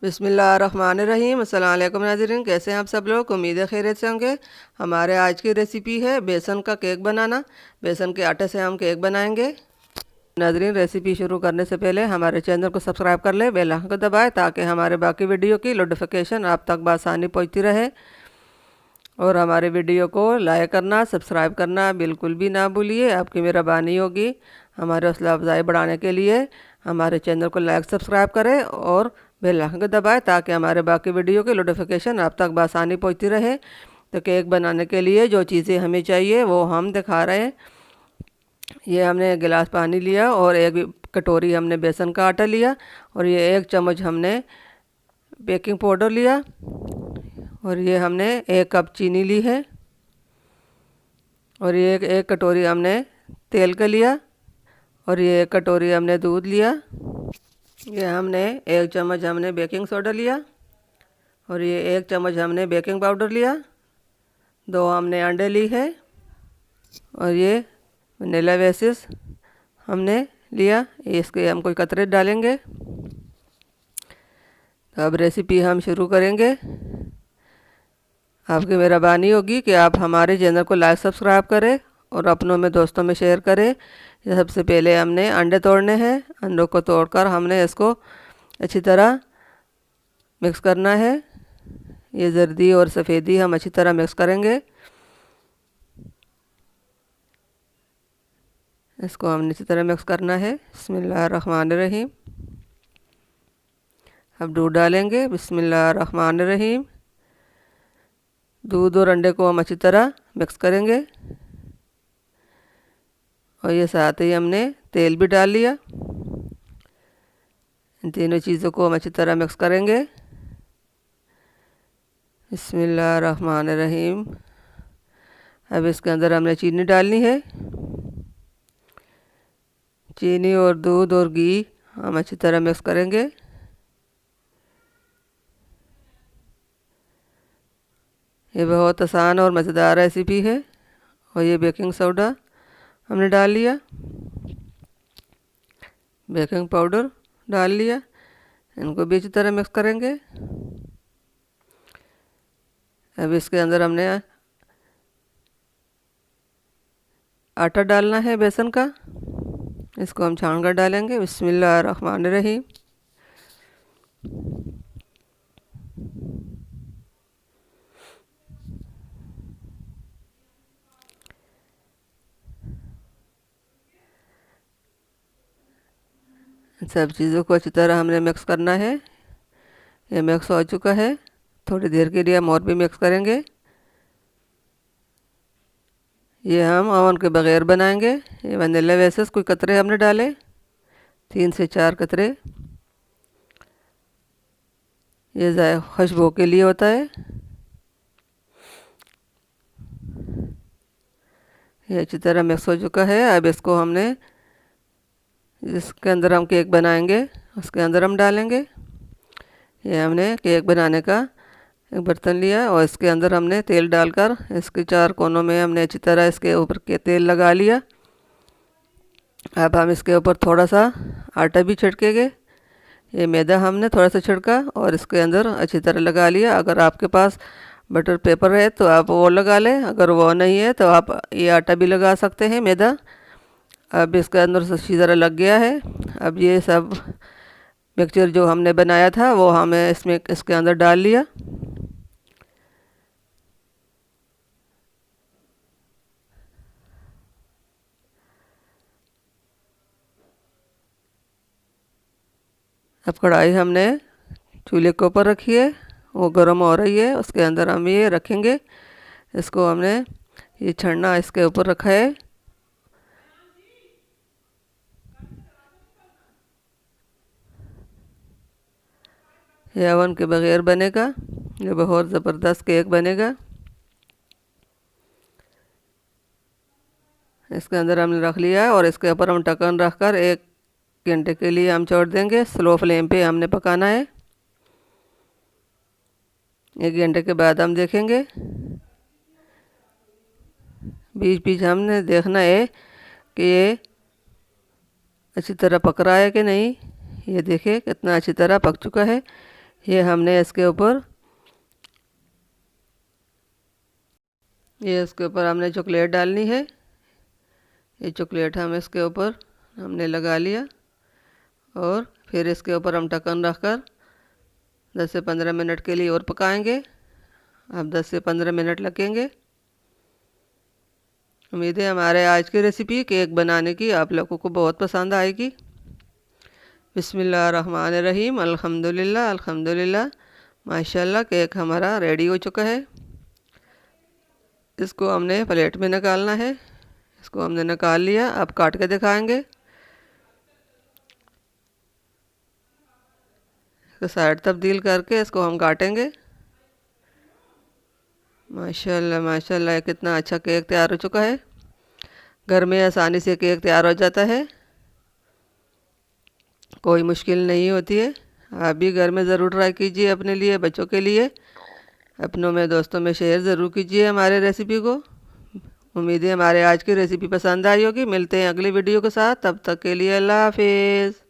बिस्मिल्लाहिर्रहमानिर्रहीम। अस्सलाम वालेकुम नाज़रीन, कैसे हैं आप सब लोग। उम्मीद है खैरियत से होंगे। हमारे आज की रेसिपी है बेसन का केक बनाना। बेसन के आटे से हम केक बनाएंगे। नाज़रीन, रेसिपी शुरू करने से पहले हमारे चैनल को सब्सक्राइब कर ले, बेल आइकन को दबाएं ताकि हमारे बाकी वीडियो की नोटिफिकेशन आप तक बआसानी पहुंचती रहे। और हमारे वीडियो को लाइक करना, सब्सक्राइब करना बिल्कुल भी ना भूलिए, आपकी मेहरबानी होगी। हमारे हौसला अफजाई बढ़ाने के लिए हमारे चैनल को लाइक सब्सक्राइब करें और बेल आइकन को दबाएं ताकि हमारे बाकी वीडियो की नोटिफिकेशन आप तक बआसानी पहुंचती रहे। तो केक बनाने के लिए जो चीज़ें हमें चाहिए वो हम दिखा रहे हैं। ये हमने एक गिलास पानी लिया और एक कटोरी हमने बेसन का आटा लिया और ये 1 चम्मच हमने बेकिंग पाउडर लिया और ये हमने 1 कप चीनी ली है और ये एक कटोरी हमने तेल का लिया और ये 1 कटोरी हमने दूध लिया। ये हमने 1 चम्मच हमने बेकिंग सोडा लिया और ये 1 चम्मच हमने बेकिंग पाउडर लिया। 2 हमने अंडे ली है और ये वनीला एसेंस हमने लिया। इसके हम कुछ कतरे डालेंगे। तो अब रेसिपी हम शुरू करेंगे। आपकी मेहरबानी होगी कि आप हमारे चैनल को लाइक सब्सक्राइब करें और अपनों में दोस्तों में शेयर करें। सबसे पहले हमने अंडे तोड़ने हैं। अंडों को तोड़कर हमने इसको अच्छी तरह मिक्स करना है। ये जर्दी और सफ़ेदी हम अच्छी तरह मिक्स करेंगे। इसको हमने अच्छी तरह मिक्स करना है। बिस्मिल्लाहिर्रहमानिर्रहीम। अब दूध डालेंगे। बिस्मिल्लाहिर्रहमानिर्रहीम। दूध और अंडे को हम अच्छी तरह मिक्स करेंगे और ये साथ ही हमने तेल भी डाल लिया। इन तीनों चीज़ों को हम अच्छी तरह मिक्स करेंगे। बिस्मिल्लाहिर्रहमानिर्रहीम। अब इसके अंदर हमने चीनी डालनी है। चीनी और दूध और घी हम अच्छी तरह मिक्स करेंगे। ये बहुत आसान और मज़ेदार रेसिपी है। और ये बेकिंग सोडा हमने डाल लिया, बेकिंग पाउडर डाल लिया। इनको भी अच्छी तरह मिक्स करेंगे। अब इसके अंदर हमने आटा डालना है बेसन का। इसको हम छान कर डालेंगे। बिस्मिल्लाहिर्रहमानिर्रहीम। सब चीज़ों को अच्छी तरह हमने मिक्स करना है। ये मिक्स हो चुका है। थोड़ी देर के लिए हम और भी मिक्स करेंगे। ये हम ओवन के बगैर बनाएंगे। ये वनीला एसेंस कुछ कतरे हमने डाले, 3 से 4 कतरे। ये खुशबू के लिए होता है। ये अच्छी तरह मिक्स हो चुका है। अब इसको हमने जिसके अंदर हम केक बनाएंगे उसके अंदर हम डालेंगे। ये हमने केक बनाने का एक बर्तन लिया और इसके अंदर हमने तेल डालकर इसके 4 कोनों में हमने अच्छी तरह इसके ऊपर के तेल लगा लिया। अब हम इसके ऊपर थोड़ा सा आटा भी छिड़केंगे। ये मैदा हमने थोड़ा सा छिड़का और इसके अंदर अच्छी तरह लगा लिया। अगर आपके पास बटर पेपर है तो आप वो लगा लें, अगर वो नहीं है तो आप ये आटा भी लगा सकते हैं, मैदा। अब इसके अंदर से अच्छी तरह लग गया है। अब ये सब मिक्सचर जो हमने बनाया था वो हमें इसके अंदर डाल लिया। अब कढ़ाई हमने चूल्हे के ऊपर रखी है, वो गर्म हो रही है। उसके अंदर हम ये रखेंगे। इसको हमने ये छन्ना इसके ऊपर रखा है। ये ओवन के बगैर बनेगा। ये बहुत ज़बरदस्त केक बनेगा। इसके अंदर हमने रख लिया और इसके ऊपर हम ढक्कन रखकर 1 घंटे के लिए हम छोड़ देंगे। स्लो फ्लेम पे हमने पकाना है। 1 घंटे के बाद हम देखेंगे। बीच बीच हमने देखना है कि ये अच्छी तरह पक रहा है कि नहीं। ये देखिए कितना अच्छी तरह पक चुका है। ये हमने इसके ऊपर हमने चॉकलेट डालनी है। ये चॉकलेट हम इसके ऊपर हमने लगा लिया और फिर इसके ऊपर हम ढक्कन रखकर 10 से 15 मिनट के लिए और पकाएंगे। अब 10 से 15 मिनट लगेंगे। उम्मीद है हमारे आज की रेसिपी केक बनाने की आप लोगों को बहुत पसंद आएगी। बिस्मिल्लाहिर्रहमानिर्रहीम, अल्हम्दुलिल्लाह अल्हम्दुलिल्लाह। माशाल्लाह, केक हमारा रेडी हो चुका है। इसको हमने प्लेट में निकालना है। इसको हमने निकाल लिया। अब काट के दिखाएंगे। इसको साइड तब्दील करके इसको हम काटेंगे। माशाल्लाह माशाल्लाह, कितना अच्छा केक तैयार हो चुका है। घर में आसानी से केक तैयार हो जाता है, कोई मुश्किल नहीं होती है। आप भी घर में ज़रूर ट्राई कीजिए अपने लिए, बच्चों के लिए, अपनों में, दोस्तों में शेयर ज़रूर कीजिए हमारे रेसिपी को। उम्मीद है हमारे आज की रेसिपी पसंद आई होगी। मिलते हैं अगली वीडियो के साथ, तब तक के लिए अल्लाह हाफिज़।